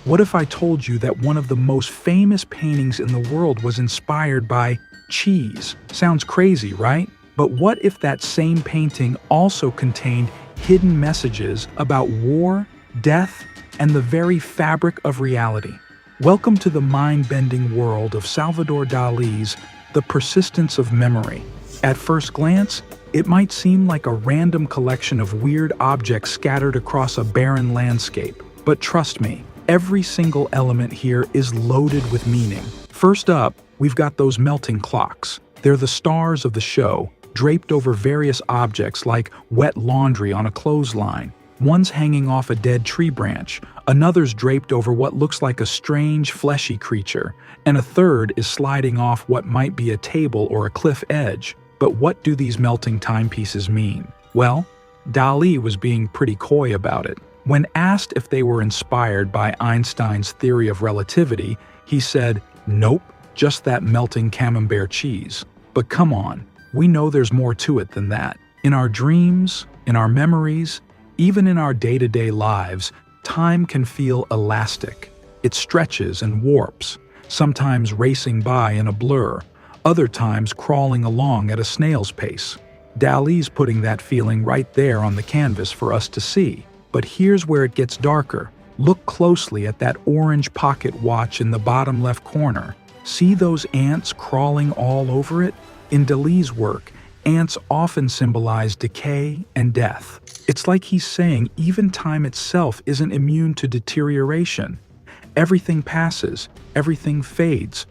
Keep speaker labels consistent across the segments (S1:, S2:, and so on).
S1: What if I told you that one of the most famous paintings in the world was inspired by cheese? Sounds crazy, right? But what if that same painting also contained hidden messages about war, death, and the very fabric of reality? Welcome to the mind-bending world of Salvador Dali's The Persistence of Memory. At first glance, it might seem like a random collection of weird objects scattered across a barren landscape. But trust me, every single element here is loaded with meaning. First up, we've got those melting clocks. They're the stars of the show, draped over various objects like wet laundry on a clothesline. One's hanging off a dead tree branch, another's draped over what looks like a strange, fleshy creature, and a third is sliding off what might be a table or a cliff edge. But what do these melting timepieces mean? Well, Dalí was being pretty coy about it. When asked if they were inspired by Einstein's theory of relativity, he said, "Nope, just that melting camembert cheese." But come on, we know there's more to it than that. In our dreams, in our memories, even in our day-to-day lives, time can feel elastic. It stretches and warps, sometimes racing by in a blur, other times crawling along at a snail's pace. Dalí's putting that feeling right there on the canvas for us to see. But here's where it gets darker. Look closely at that orange pocket watch in the bottom left corner. See those ants crawling all over it? In Dalí's work, ants often symbolize decay and death. It's like he's saying even time itself isn't immune to deterioration. Everything passes, everything fades.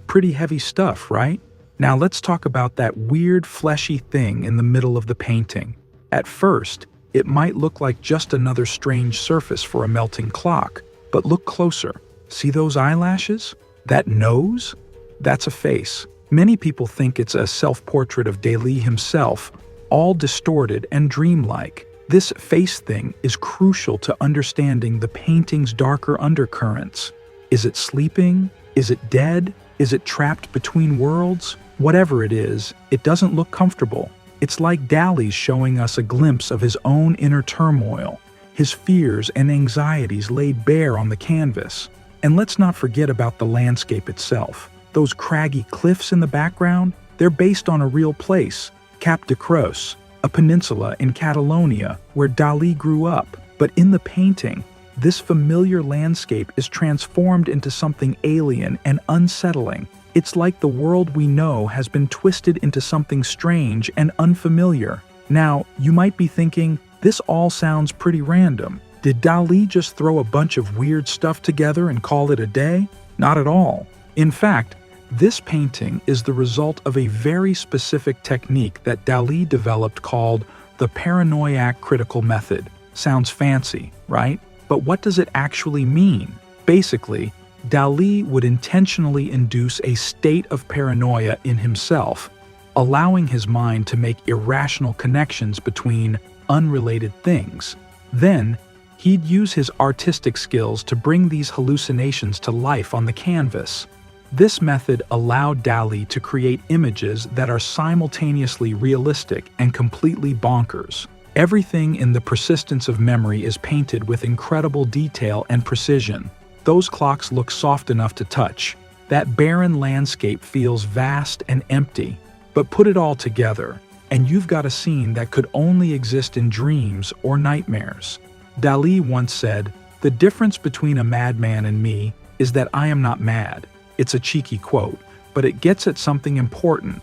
S1: Pretty heavy stuff, right? Now let's talk about that weird fleshy thing in the middle of the painting. At first, it might look like just another strange surface for a melting clock, but look closer. See those eyelashes? That nose? That's a face. Many people think it's a self-portrait of Dalí himself, all distorted and dreamlike. This face thing is crucial to understanding the painting's darker undercurrents. Is it sleeping? Is it dead? Is it trapped between worlds? Whatever it is, it doesn't look comfortable. It's like Dalí's showing us a glimpse of his own inner turmoil, his fears and anxieties laid bare on the canvas. And let's not forget about the landscape itself. Those craggy cliffs in the background, they're based on a real place, Cap de Creus, a peninsula in Catalonia where Dalí grew up. But in the painting, this familiar landscape is transformed into something alien and unsettling. It's like the world we know has been twisted into something strange and unfamiliar. Now, you might be thinking, this all sounds pretty random. Did Dalí just throw a bunch of weird stuff together and call it a day? Not at all. In fact, this painting is the result of a very specific technique that Dalí developed called the paranoiac critical method. Sounds fancy, right? But what does it actually mean? Basically, Dalí would intentionally induce a state of paranoia in himself, allowing his mind to make irrational connections between unrelated things. Then, he'd use his artistic skills to bring these hallucinations to life on the canvas. This method allowed Dalí to create images that are simultaneously realistic and completely bonkers. Everything in The Persistence of Memory is painted with incredible detail and precision. Those clocks look soft enough to touch. That barren landscape feels vast and empty. But put it all together, and you've got a scene that could only exist in dreams or nightmares. Dalí once said, "The difference between a madman and me is that I am not mad." It's a cheeky quote, but it gets at something important.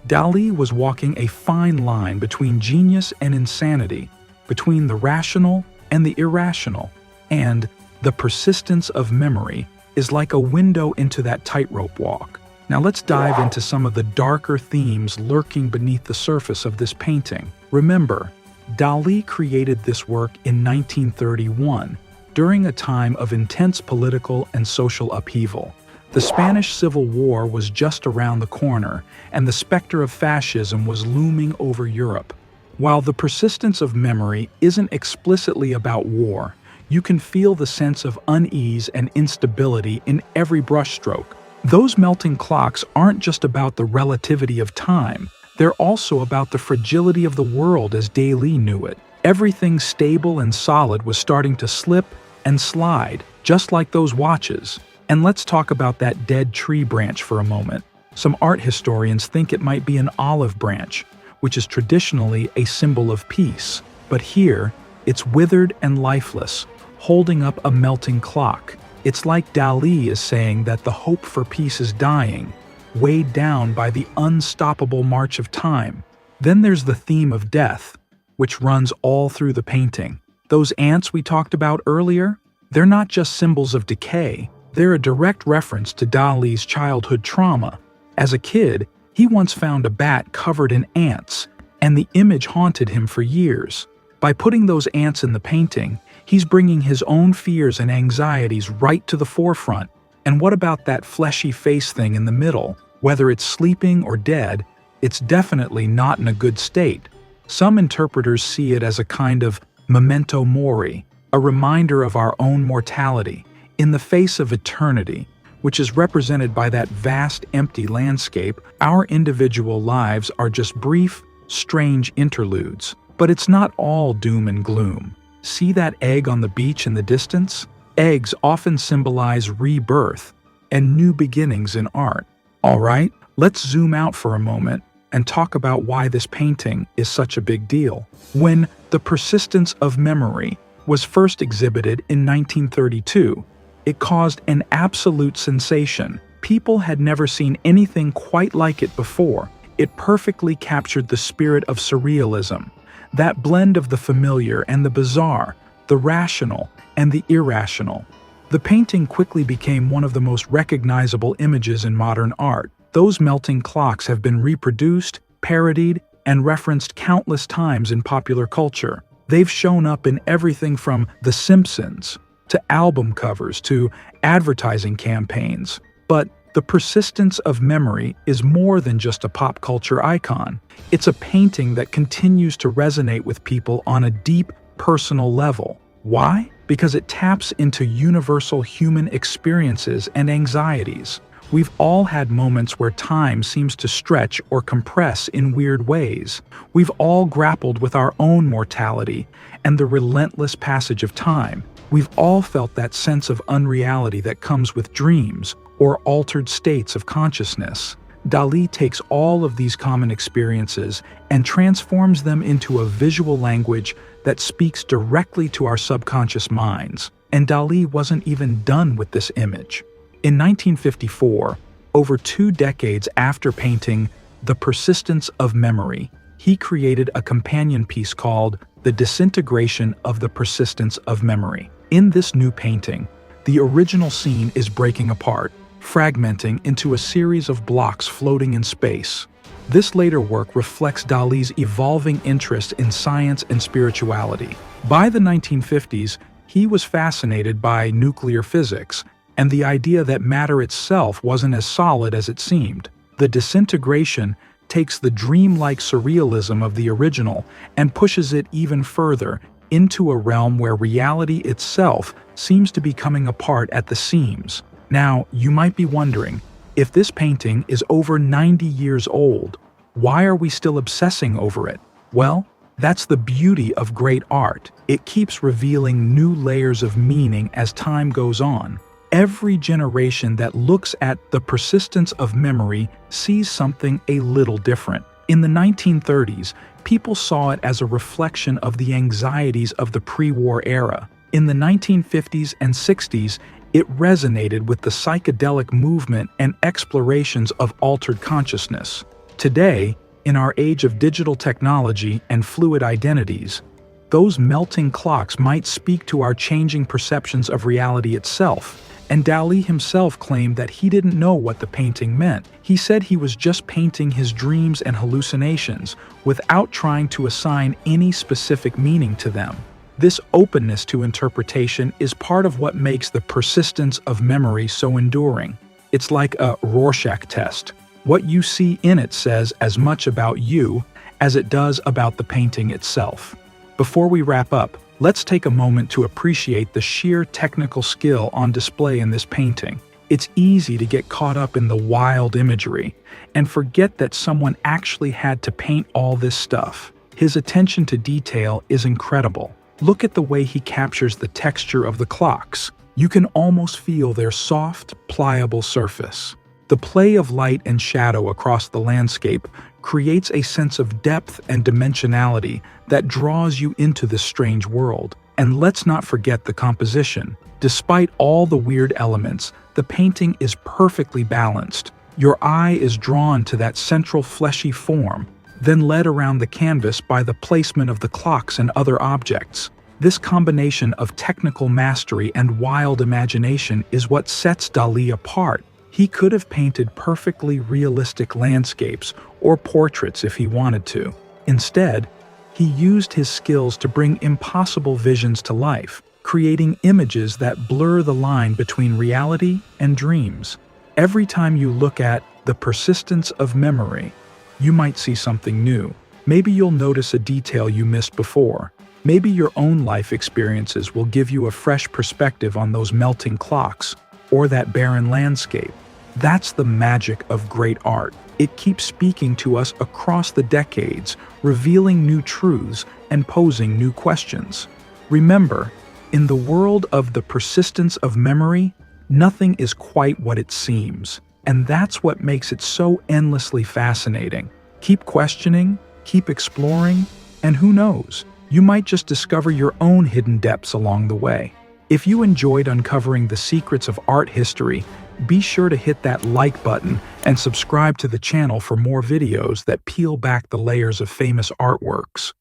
S1: Dalí was walking a fine line between genius and insanity, between the rational and the irrational, and The Persistence of Memory is like a window into that tightrope walk. Now let's dive into some of the darker themes lurking beneath the surface of this painting. Remember, Dalí created this work in 1931, during a time of intense political and social upheaval. The Spanish Civil War was just around the corner, and the specter of fascism was looming over Europe. While The Persistence of Memory isn't explicitly about war, you can feel the sense of unease and instability in every brushstroke. Those melting clocks aren't just about the relativity of time, they're also about the fragility of the world as Dalí knew it. Everything stable and solid was starting to slip and slide. just like those watches. And let's talk about that dead tree branch for a moment. Some art historians think it might be an olive branch, which is traditionally a symbol of peace. But here, it's withered and lifeless, holding up a melting clock. It's like Dalí is saying that the hope for peace is dying, weighed down by the unstoppable march of time. Then there's the theme of death, which runs all through the painting. Those ants we talked about earlier, they're not just symbols of decay, they're a direct reference to Dalí's childhood trauma. As a kid, he once found a bat covered in ants, and the image haunted him for years. By putting those ants in the painting, he's bringing his own fears and anxieties right to the forefront. And what about that fleshy face thing in the middle? Whether it's sleeping or dead, it's definitely not in a good state. Some interpreters see it as a kind of memento mori, a reminder of our own mortality, in the face of eternity, which is represented by that vast empty landscape. Our individual lives are just brief, strange interludes. But it's not all doom and gloom. See that egg on the beach in the distance? Eggs often symbolize rebirth and new beginnings in art. All right, let's zoom out for a moment and talk about why this painting is such a big deal. When The Persistence of Memory was first exhibited in 1932, it caused an absolute sensation. People had never seen anything quite like it before. It perfectly captured the spirit of surrealism, that blend of the familiar and the bizarre, the rational and the irrational. The painting quickly became one of the most recognizable images in modern art. Those melting clocks have been reproduced, parodied, and referenced countless times in popular culture. They've shown up in everything from The Simpsons to album covers to advertising campaigns. But The Persistence of Memory is more than just a pop culture icon. It's a painting that continues to resonate with people on a deep, personal level. Why? Because it taps into universal human experiences and anxieties. We've all had moments where time seems to stretch or compress in weird ways. We've all grappled with our own mortality and the relentless passage of time. We've all felt that sense of unreality that comes with dreams or altered states of consciousness. Dalí takes all of these common experiences and transforms them into a visual language that speaks directly to our subconscious minds. And Dalí wasn't even done with this image. In 1954, over 2 decades after painting The Persistence of Memory, he created a companion piece called The Disintegration of the Persistence of Memory. In this new painting, the original scene is breaking apart, fragmenting into a series of blocks floating in space. This later work reflects Dalí's evolving interest in science and spirituality. By the 1950s, he was fascinated by nuclear physics and the idea that matter itself wasn't as solid as it seemed. The disintegration takes the dreamlike surrealism of the original and pushes it even further into a realm where reality itself seems to be coming apart at the seams. Now, you might be wondering, if this painting is over 90 years old, why are we still obsessing over it? Well, that's the beauty of great art. It keeps revealing new layers of meaning as time goes on. Every generation that looks at The Persistence of Memory sees something a little different. In the 1930s, people saw it as a reflection of the anxieties of the pre-war era. In the 1950s and 60s, it resonated with the psychedelic movement and explorations of altered consciousness. Today, in our age of digital technology and fluid identities, those melting clocks might speak to our changing perceptions of reality itself. And Dalí himself claimed that he didn't know what the painting meant. He said he was just painting his dreams and hallucinations without trying to assign any specific meaning to them. This openness to interpretation is part of what makes The Persistence of Memory so enduring. It's like a Rorschach test. What you see in it says as much about you as it does about the painting itself. Before we wrap up, let's take a moment to appreciate the sheer technical skill on display in this painting. It's easy to get caught up in the wild imagery and forget that someone actually had to paint all this stuff. His attention to detail is incredible. Look at the way he captures the texture of the clocks, You can almost feel their soft, pliable surface. The play of light and shadow across the landscape creates a sense of depth and dimensionality that draws you into this strange world. And let's not forget the composition. Despite all the weird elements, the painting is perfectly balanced. Your eye is drawn to that central fleshy form, then led around the canvas by the placement of the clocks and other objects. This combination of technical mastery and wild imagination is what sets Dalí apart. He could have painted perfectly realistic landscapes or portraits if he wanted to. Instead, he used his skills to bring impossible visions to life, creating images that blur the line between reality and dreams. Every time you look at The Persistence of Memory, you might see something new. Maybe you'll notice a detail you missed before. Maybe your own life experiences will give you a fresh perspective on those melting clocks or that barren landscape. That's the magic of great art. It keeps speaking to us across the decades, revealing new truths and posing new questions. Remember, in the world of The Persistence of Memory, nothing is quite what it seems. And that's what makes it so endlessly fascinating. Keep questioning, keep exploring, and who knows, you might just discover your own hidden depths along the way. If you enjoyed uncovering the secrets of art history, be sure to hit that like button and subscribe to the channel for more videos that peel back the layers of famous artworks.